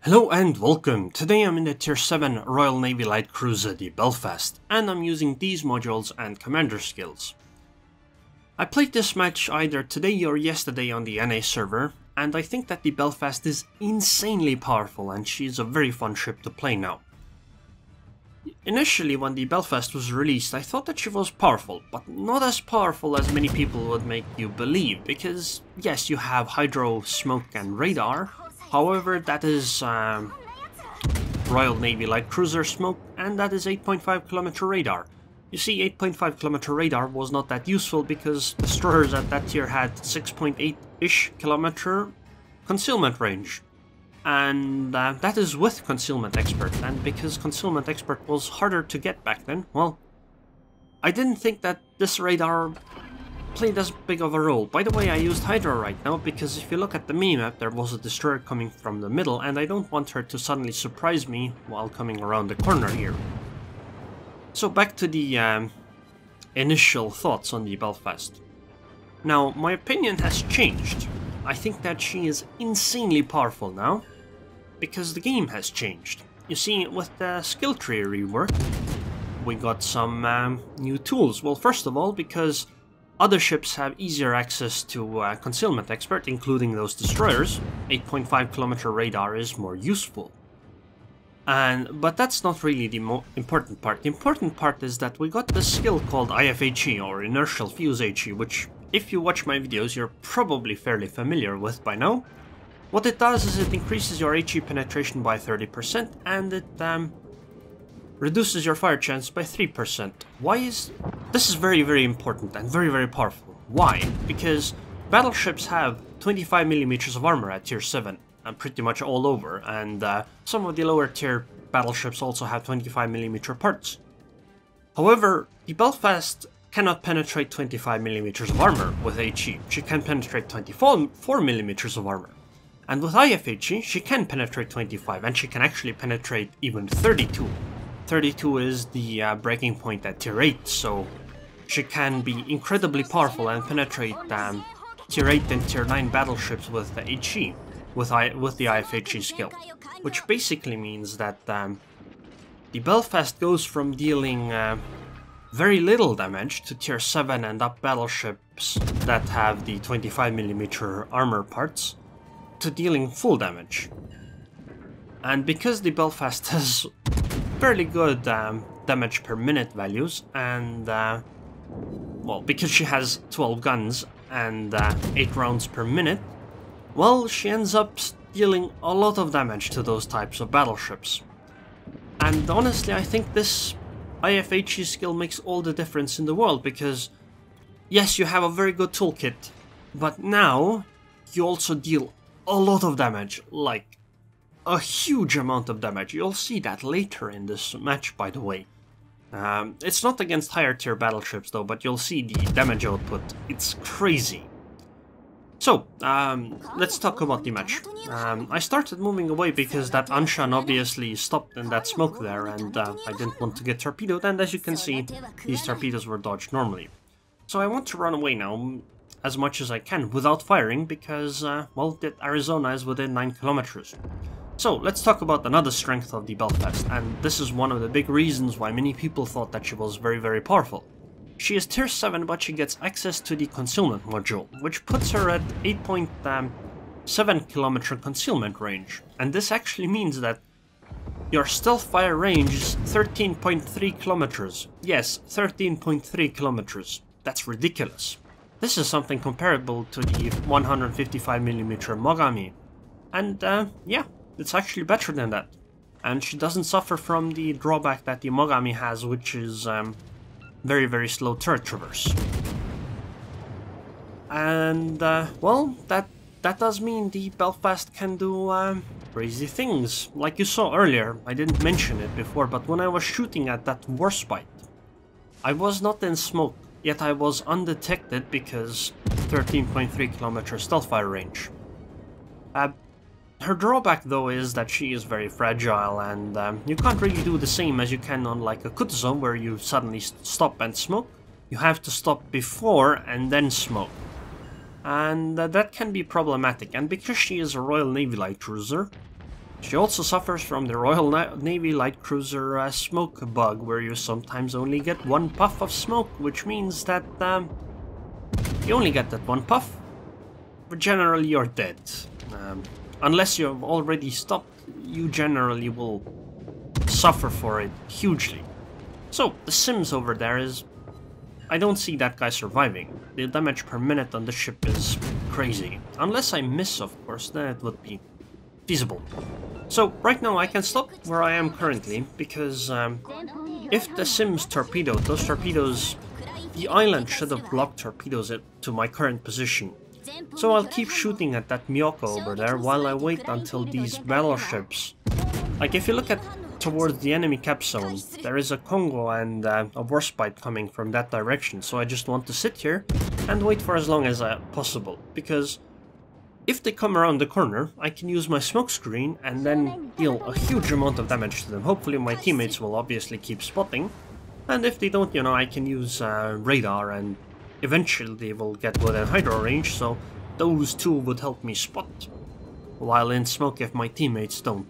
Hello and welcome. Today I'm in the Tier 7 Royal Navy Light Cruiser, the Belfast, and I'm using these modules and commander skills. I played this match either today or yesterday on the NA server, and I think that the Belfast is insanely powerful and she's a very fun ship to play now. Initially, when the Belfast was released, I thought that she was powerful, but not as powerful as many people would make you believe, because yes, you have hydro, smoke and radar. However, that is Royal Navy Light Cruiser smoke, and that is 8.5 kilometer radar. You see, 8.5 kilometer radar was not that useful because destroyers at that tier had 6.8-ish kilometer concealment range. And that is with Concealment Expert, and because Concealment Expert was harder to get back then, well, I didn't think that this radar played as big of a role. By the way, I used Hydra right now because if you look at the mini-map, there was a destroyer coming from the middle, and I don't want her to suddenly surprise me while coming around the corner here. So back to the initial thoughts on the Belfast. Now, my opinion has changed. I think that she is insanely powerful now, because the game has changed. You see, with the skill tree rework, we got some new tools. Well, first of all, because other ships have easier access to Concealment Expert, including those destroyers, 8.5 kilometer radar is more useful. But that's not really the important part. The important part is that we got this skill called IFHE, or Inertial Fuse HE, which, if you watch my videos, you're probably fairly familiar with by now. What it does is it increases your HE penetration by 30%, and it reduces your fire chance by 3%. This is very, very important and very, very powerful. Why? Because battleships have 25mm of armor at tier 7, and pretty much all over, and some of the lower tier battleships also have 25mm parts. However, the Belfast cannot penetrate 25mm of armor with HE. She can penetrate 24mm of armor. And with IFHE, she can penetrate 25, and she can actually penetrate even 32. 32 is the breaking point at tier 8, so she can be incredibly powerful and penetrate tier 8 and tier 9 battleships with the HE, with the IFHE skill. Which basically means that the Belfast goes from dealing very little damage to tier 7 and up battleships that have the 25mm armor parts, to dealing full damage. And because the Belfast has fairly good damage per minute values, and well, because she has 12 guns and 8 rounds per minute, well, she ends up dealing a lot of damage to those types of battleships. And honestly, I think this IFHE skill makes all the difference in the world, because yes, you have a very good toolkit, but now you also deal a lot of damage, like a huge amount of damage. You'll see that later in this match, by the way. It's not against higher tier battleships though, but you'll see the damage output. It's crazy. So, let's talk about the match. I started moving away because that Anshan obviously stopped in that smoke there, and I didn't want to get torpedoed, and as you can see, these torpedoes were dodged normally. So I want to run away now, as much as I can, without firing, because, well, Arizona is within 9 kilometers. So, let's talk about another strength of the Belfast, and this is one of the big reasons why many people thought that she was very, very powerful. She is tier 7, but she gets access to the concealment module, which puts her at 8.7 kilometer concealment range. And this actually means that your stealth fire range is 13.3 kilometers. Yes, 13.3 kilometers. That's ridiculous. This is something comparable to the 155mm Mogami. And yeah, it's actually better than that. And she doesn't suffer from the drawback that the Mogami has, which is very, very slow turret traverse. And, well, that does mean the Belfast can do crazy things. Like you saw earlier, I didn't mention it before, but when I was shooting at that Warspite, I was not in smoke, yet I was undetected because 13.3 kilometer stealth fire range. Her drawback though is that she is very fragile, and you can't really do the same as you can on like a Kutuzov where you suddenly stop and smoke. You have to stop before and then smoke. And that can be problematic, and because she is a Royal Navy Light Cruiser, She also suffers from the Royal Navy light cruiser smoke bug, where you sometimes only get one puff of smoke, which means that you only get that one puff, but generally you're dead. Unless you've already stopped, you generally will suffer for it hugely. So, the Sims over there is... I don't see that guy surviving. The damage per minute on the ship is crazy. Unless I miss, of course, then it would be feasible. So, right now I can stop where I am currently, because if the Sims torpedo, those torpedoes... The island should have blocked torpedoes to my current position. So I'll keep shooting at that Miyoko over there while I wait until these battleships... Like, if you look at towards the enemy cap zone, there is a Congo and a Warspite coming from that direction, so I just want to sit here and wait for as long as possible, because if they come around the corner, I can use my smoke screen and then deal a huge amount of damage to them. Hopefully my teammates will obviously keep spotting, and if they don't, you know, I can use radar, and eventually they will get within hydro range, so those two would help me spot while in smoke if my teammates don't.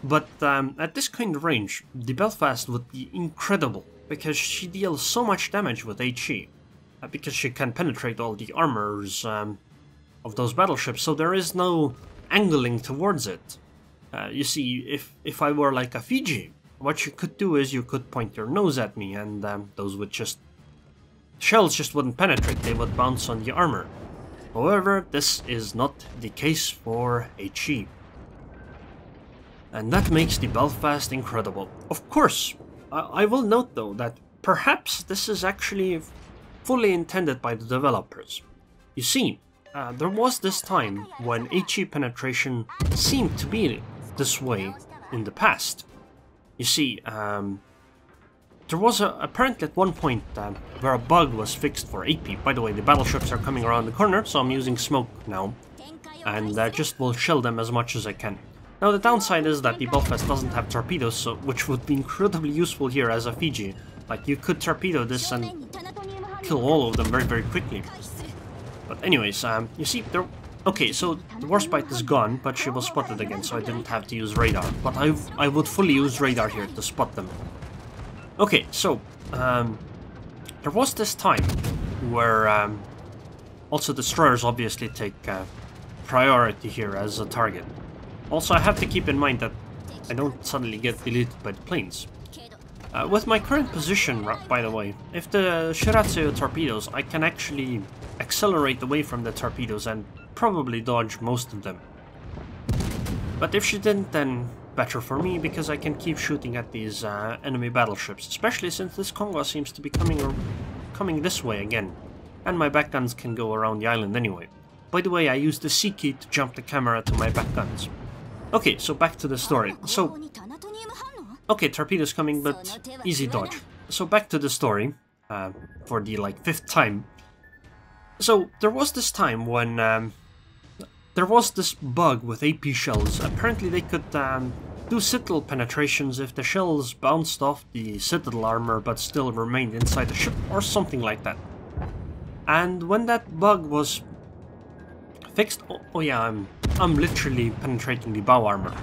But at this kind of range, the Belfast would be incredible, because she deals so much damage with HE, because she can penetrate all the armors of those battleships, so there is no angling towards it. You see, if I were like a Fiji, what you could do is you could point your nose at me, and those would just... Shells just wouldn't penetrate, they would bounce on the armor. However, this is not the case for HE. And that makes the Belfast incredible. Of course, I will note though that perhaps this is actually fully intended by the developers. You see, there was this time when HE penetration seemed to be this way in the past. You see, there was apparently at one point where a bug was fixed for AP. By the way, the battleships are coming around the corner, so I'm using smoke now, and just will shell them as much as I can. Now the downside is that the Belfast doesn't have torpedoes, so, which would be incredibly useful here as a Fiji. Like, you could torpedo this and kill all of them very, very quickly. But anyways, you see, there... Okay, so the Warspite is gone, but she was spotted again, so I didn't have to use radar. But I would fully use radar here to spot them. Okay, so, there was this time where also destroyers obviously take priority here as a target. Also, I have to keep in mind that I don't suddenly get deleted by the planes. With my current position, by the way, if the Shiratsu torpedoes, I can actually accelerate away from the torpedoes and probably dodge most of them. But if she didn't, then better for me, because I can keep shooting at these enemy battleships, especially since this Congo seems to be coming this way again, and my back guns can go around the island anyway. By the way, I used the C key to jump the camera to my back guns. Okay, so back to the story. So, okay, torpedoes coming, but easy dodge. So back to the story, for the like 5th time. So there was this time when there was this bug with AP shells. Apparently they could do citadel penetrations if the shells bounced off the citadel armor but still remained inside the ship, or something like that. And when that bug was fixed... Oh yeah, I'm literally penetrating the bow armor.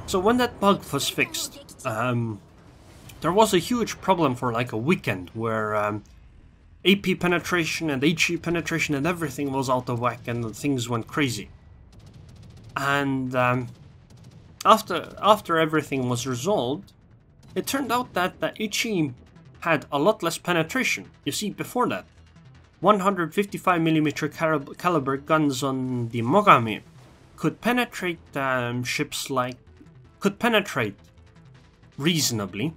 So when that bug was fixed, there was a huge problem for like a weekend where AP penetration and HE penetration and everything was out of whack and things went crazy. And after everything was resolved, it turned out that the HE had a lot less penetration. You see, before that, 155mm caliber guns on the Mogami could penetrate could penetrate reasonably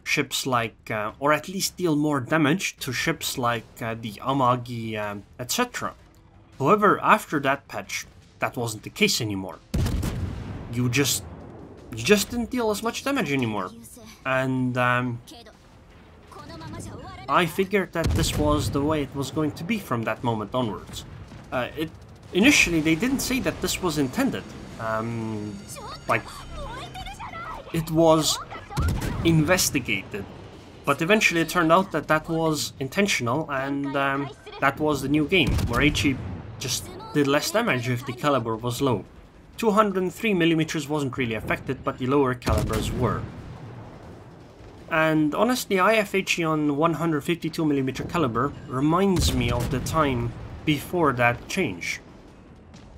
ships like, or at least deal more damage to ships like the Amagi, etc. However, after that patch, that wasn't the case anymore. You just didn't deal as much damage anymore, and I figured that this was the way it was going to be from that moment onwards. Initially, they didn't say that this was intended. Like, it was investigated, but eventually it turned out that that was intentional, and that was the new game, where HE just did less damage if the caliber was low. 203mm wasn't really affected, but the lower calibers were. And honestly, IFHE on 152mm caliber reminds me of the time before that change.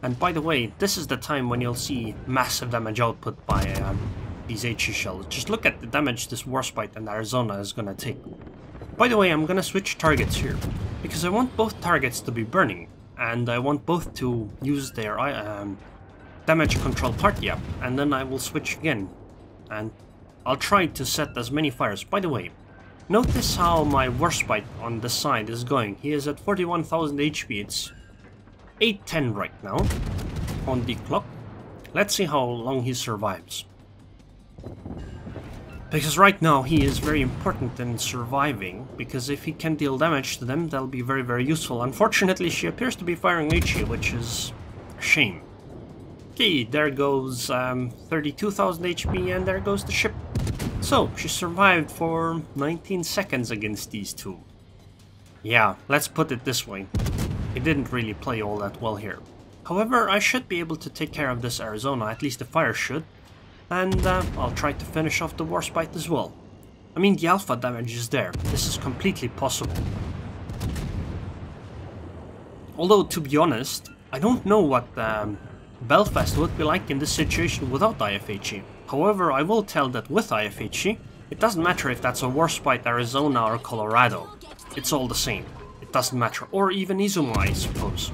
And by the way, this is the time when you'll see massive damage output by these HE shells. Just look at the damage this Warspite and Arizona is gonna take. By the way, I'm gonna switch targets here, because I want both targets to be burning, and I want both to use their damage control party up, and then I will switch again, and I'll try to set as many fires. By the way, notice how my Warspite on the side is going. He is at 41,000 HP, it's 8:10 right now on the clock. Let's see how long he survives. Because right now he is very important in surviving, because if he can deal damage to them, that'll be very, very useful. Unfortunately, she appears to be firing HE, which is a shame. Okay, there goes 32,000 HP, and there goes the ship. So, she survived for 19 seconds against these two. Yeah, let's put it this way. He didn't really play all that well here. However, I should be able to take care of this Arizona, at least the fire should. And I'll try to finish off the Warspite as well. I mean, the alpha damage is there. This is completely possible. Although, to be honest, I don't know what Belfast would be like in this situation without IFHE. However, I will tell that with IFHE, it doesn't matter if that's a Warspite, Arizona or Colorado. It's all the same. It doesn't matter. Or even Izuma, I suppose.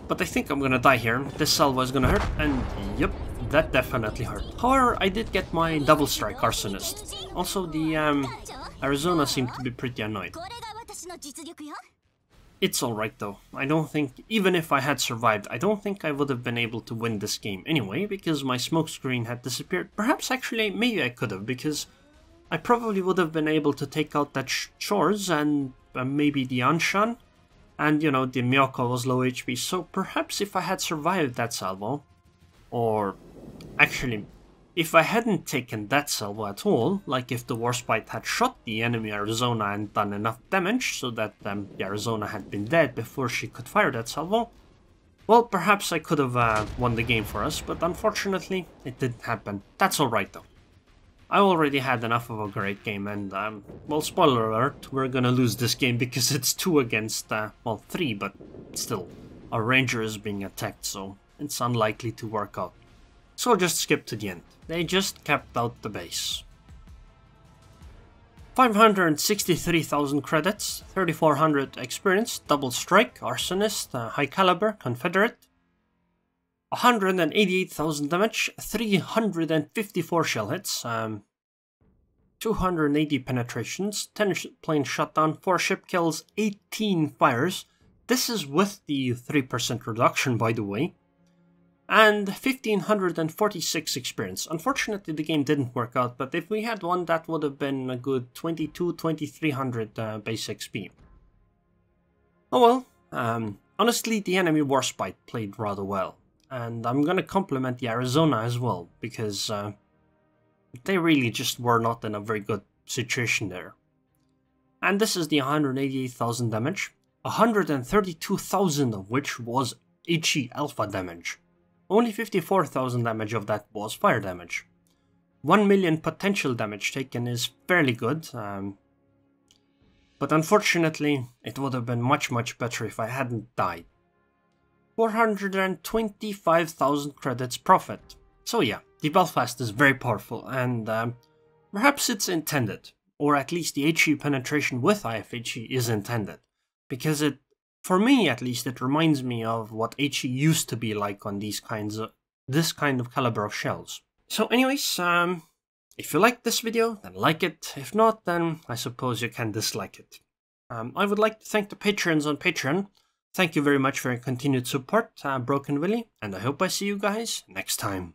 But I think I'm gonna die here. This salvo is gonna hurt, and yep, that definitely hurt. However, I did get my double strike arsonist. Also, the Arizona seemed to be pretty annoyed. It's alright though. I don't think, even if I had survived, I don't think I would have been able to win this game anyway, because my smoke screen had disappeared. Perhaps actually, maybe I could have, because I probably would have been able to take out that Shores and maybe the Anshan. And, you know, the Miyako was low HP, so perhaps if I had survived that salvo, or actually, if I hadn't taken that salvo at all, like if the Warspite had shot the enemy Arizona and done enough damage so that the Arizona had been dead before she could fire that salvo, well, perhaps I could have won the game for us, but unfortunately, it didn't happen. That's alright though. I already had enough of a great game, and, well, spoiler alert, we're gonna lose this game because it's 2 against, well, 3, but still, our ranger is being attacked, so it's unlikely to work out. So I'll just skip to the end. They just kept out the base. 563,000 credits, 3,400 experience, double strike, arsonist, high caliber, confederate. 188,000 damage, 354 shell hits, 280 penetrations, 10 plane shutdown, 4 ship kills, 18 fires. This is with the 3% reduction, by the way. And 1,546 experience. Unfortunately, the game didn't work out, but if we had one, that would have been a good 2,300 base XP. Oh well, honestly, the enemy Warspite played rather well. And I'm gonna compliment the Arizona as well, because they really just were not in a very good situation there. And this is the 188,000 damage, 132,000 of which was HE alpha damage. Only 54,000 damage of that was fire damage. 1 million potential damage taken is fairly good, but unfortunately it would have been much better if I hadn't died. 425,000 credits profit. So yeah, the Belfast is very powerful, and perhaps it's intended, or at least the HE penetration with IFHE is intended, because it, for me at least, it reminds me of what HE used to be like on this kind of caliber of shells. So anyways, if you liked this video, then like it. If not, then I suppose you can dislike it. I would like to thank the patrons on Patreon. Thank you very much for your continued support, Broken Willy, and I hope I see you guys next time.